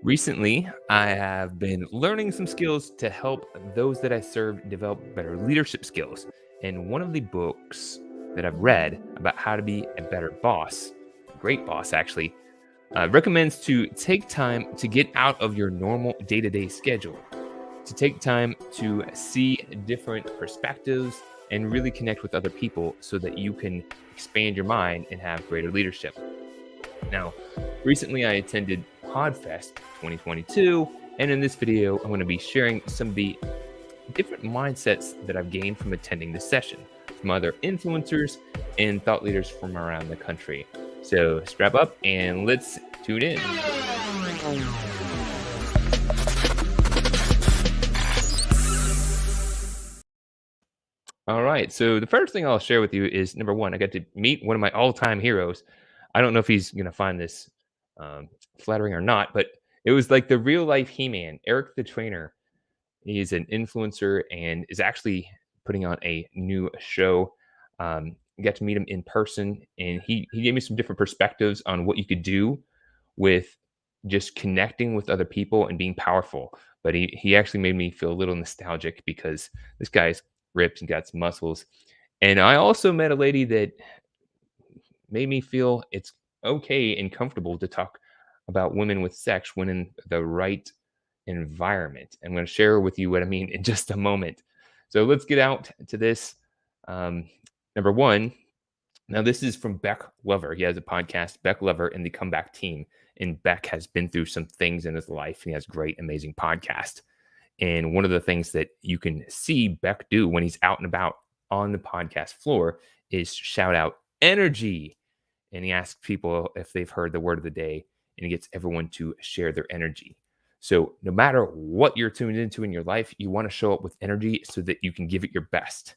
Recently, I have been learning some skills to help those that I serve develop better leadership skills. And one of the books that I've read about how to be a better boss, a great boss actually, recommends to take time to get out of your normal day to day schedule, to take time to see different perspectives and really connect with other people so that you can expand your mind and have greater leadership. Now, recently I attended PodFest 2022, and in this video, I'm going to be sharing some of the different mindsets that I've gained from attending this session from other influencers and thought leaders from around the country. So strap up and let's tune in. All right. So the first thing I'll share with you is number one, I got to meet one of my all-time heroes. I don't know if he's going to find this um, flattering or not, but it was like the real life He-Man, Eric the Trainer. He's an influencer and is actually putting on a new show. Got to meet him in person, and he gave me some different perspectives on what you could do with just connecting with other people and being powerful. But he actually made me feel a little nostalgic because this guy's ripped and got some muscles. And I also met a lady that made me feel it's okay and comfortable to talk about women with sex when in the right environment. I'm going to share with you what I mean in just a moment. So let's get out to this. Um, Number one, now this is from Beck Lover. He has a podcast, Beck Lover and the Comeback Team. And Beck has been through some things in his life. He has a great, amazing podcast. And one of the things that you can see Beck do when he's out and about on the podcast floor is shout out energy. And he asks people if they've heard the word of the day, and he gets everyone to share their energy. So, no matter what you're tuned into in your life, you want to show up with energy so that you can give it your best.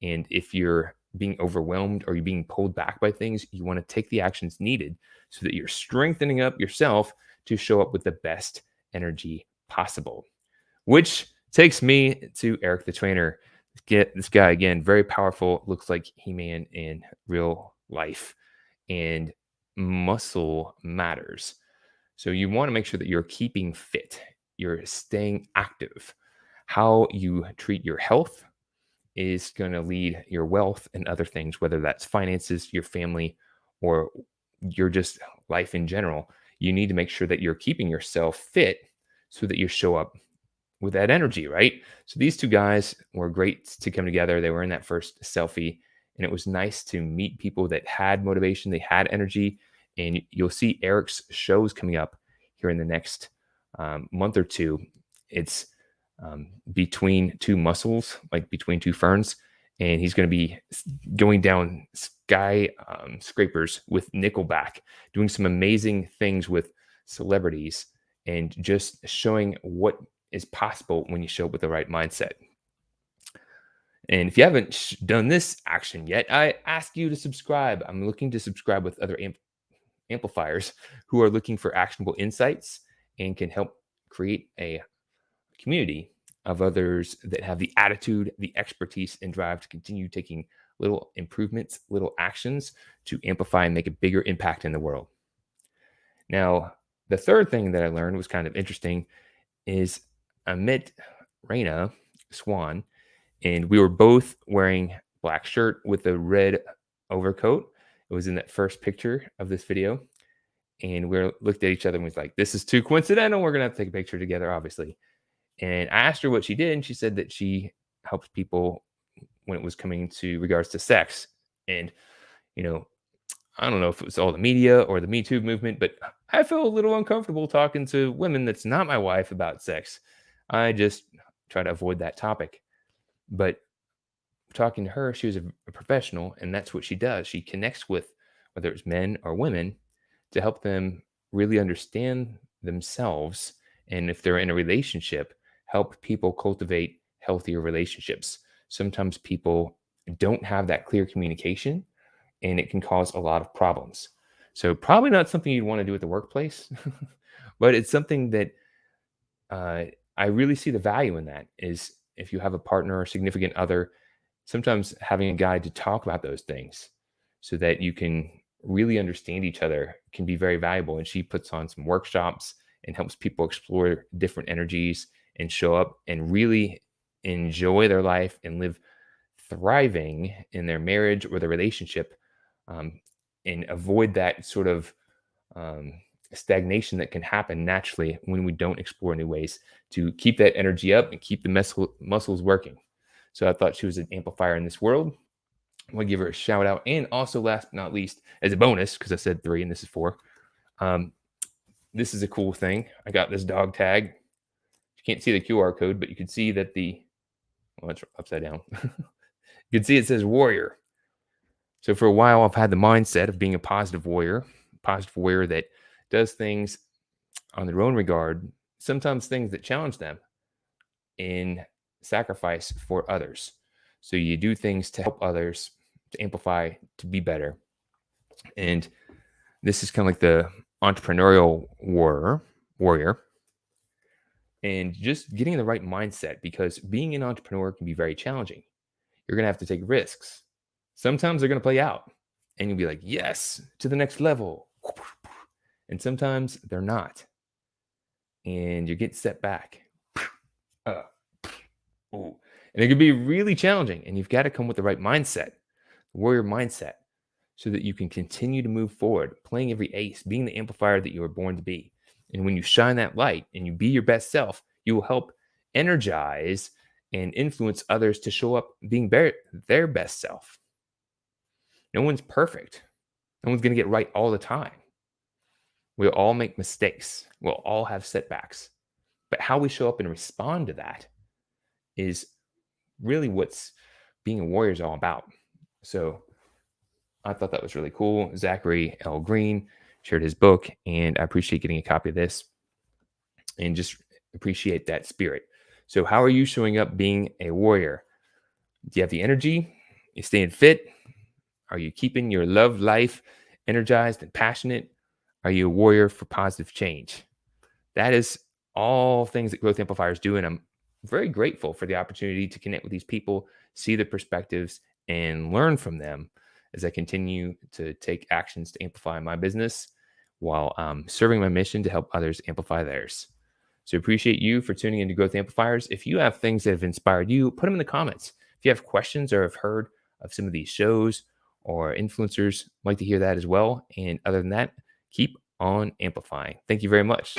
And if you're being overwhelmed or you're being pulled back by things, you want to take the actions needed so that you're strengthening up yourself to show up with the best energy possible. Which takes me to Eric the Trainer. Get this guy again, very powerful, looks like He-Man in real life. And muscle matters. So you want to make sure that you're keeping fit, you're staying active. How you treat your health is going to lead your wealth and other things, whether that's finances, your family, or your just life in general. You need to make sure that you're keeping yourself fit so that you show up with that energy, right? So these two guys were great to come together. They were in that first selfie, and it was nice to meet people that had motivation, they had energy. And you'll see Eric's shows coming up here in the next month or two. It's between two muscles, like between two ferns, and he's going to be going down sky scrapers with Nickelback, doing some amazing things with celebrities, and just showing what is possible when you show up with the right mindset. And if you haven't done this action yet, I ask you to subscribe. I'm looking to subscribe with other amplifiers who are looking for actionable insights and can help create a community of others that have the attitude, the expertise, and drive to continue taking little improvements, little actions to amplify and make a bigger impact in the world. Now, the third thing that I learned was kind of interesting is Amit Raina Swan, and we were both wearing black shirt with a red overcoat. It was in that first picture of this video. And we looked at each other and was like, this is too coincidental. We're going to have to take a picture together, obviously. And I asked her what she did, and she said that she helped people when it was coming to regards to sex. And, you know, I don't know if it was all the media or the Me Too movement, but I feel a little uncomfortable talking to women that's not my wife about sex. I just try to avoid that topic. But talking to her, she was a professional, and that's what she does. She connects with whether it's men or women to help them really understand themselves. And if they're in a relationship, help people cultivate healthier relationships. Sometimes people don't have that clear communication, and it can cause a lot of problems. So, probably not something you'd want to do at the workplace, but it's something that I really see the value in that is if you have a partner or significant other, sometimes having a guide to talk about those things so that you can really understand each other can be very valuable. And she puts on some workshops and helps people explore different energies and show up and really enjoy their life and live thriving in their marriage or their relationship, um, and avoid that sort of um, stagnation that can happen naturally when we don't explore new ways to keep that energy up and keep the muscles working. So I thought she was an amplifier in this world. I want to give her a shout out. And also, last but not least, as a bonus, because I said 3 and this is 4, um, this is a cool thing. I got this dog tag. You can't see the QR code, but you can see that well, it's upside down. You can see it says warrior. So for a while, I've had the mindset of being a positive warrior that does things on their own regard, sometimes things that challenge them in sacrifice for others. So you do things to help others, to amplify, to be better. And this is kind of like the entrepreneurial warrior. And just getting in the right mindset, because being an entrepreneur can be very challenging. You're going to have to take risks. Sometimes they're going to play out and you'll be like, yes, to the next level. And sometimes they're not. And you get set back. Uh, ooh. And it can be really challenging. And you've got to come with the right mindset, warrior mindset, so that you can continue to move forward, playing every ace, being the amplifier that you were born to be. And when you shine that light and you be your best self, you will help energize and influence others to show up being their best self. No one's perfect. No one's going to get right all the time. We'll all make mistakes. We'll all have setbacks. But how we show up and respond to that is really what's being a warrior is all about. So I thought that was really cool. Zachary L. Green shared his book, and I appreciate getting a copy of this and just appreciate that spirit. So how are you showing up being a warrior? Do you have the energy? You staying fit? Are you keeping your love life energized and passionate? Are you a warrior for positive change? That is all things that Growth Amplifiers do. And I'm very grateful for the opportunity to connect with these people, see their perspectives, and learn from them as I continue to take actions to amplify my business while serving my mission to help others amplify theirs. So appreciate you for tuning into Growth Amplifiers. If you have things that have inspired you, put them in the comments. If you have questions or have heard of some of these shows or influencers, I'd like to hear that as well. And other than that, keep on amplifying. Thank you very much.